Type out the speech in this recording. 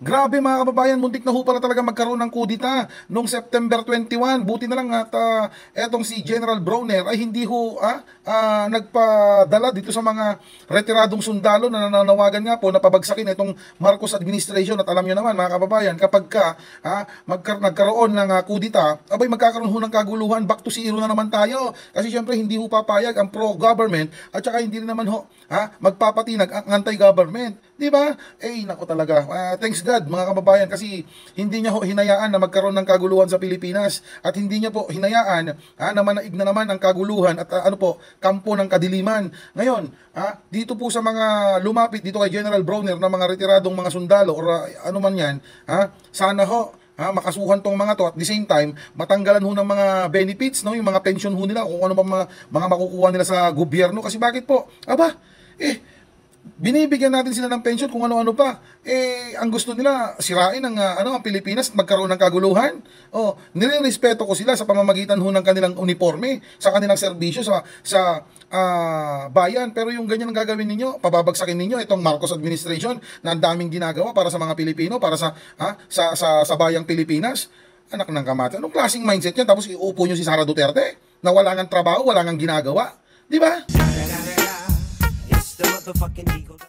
Grabe mga kababayan, muntik na ho pala talaga magkaroon ng kudita noong September 21. Buti na lang at etong si General Browner ay hindi ho nagpadala dito sa mga retiradong sundalo na nananawagan nga po na pabagsakin itong Marcos administration. At alam nyo naman mga kababayan, kapag nagkaroon ng kudita, abay magkakaroon ho ng kaguluhan, back to zero na naman tayo. Kasi syempre hindi ho papayag ang pro-government at saka hindi rin naman ho magpapatinag ang anti-government. Di ba? Nako talaga. Thanks God mga kababayan, kasi hindi niya ho hinayaan na magkaroon ng kaguluhan sa Pilipinas at hindi niya po hinayaan na manaig na naman ang kaguluhan at kampo ng kadiliman. Ngayon, dito po sa mga lumapit dito kay General Browner na mga retiradong mga sundalo or ano man yan, sana ho makasuhan tong mga to at the same time matanggalan ho ng mga benefits, no, yung mga pension ho nila kung ano pa mga makukuha nila sa gobyerno. Kasi bakit po? Binibigyan natin sila ng pension kung ano-ano pa. Ang gusto nila sirain ang Pilipinas at magkaroon ng kaguluhan. Nirerespeto ko sila sa pamamagitan ho ng kanilang uniforme, sa kanilang serbisyo sa bayan. Pero yung ganyan ang gagawin ninyo, pababagsakin ninyo itong Marcos administration na ang daming ginagawa para sa mga Pilipino, para sa bayang Pilipinas. Anak ng kamata. Anong klaseng mindset yan? Tapos iupo nyo si Sara Duterte na wala ngang trabaho, wala ngang ginagawa. Di ba? The motherfucking eagle.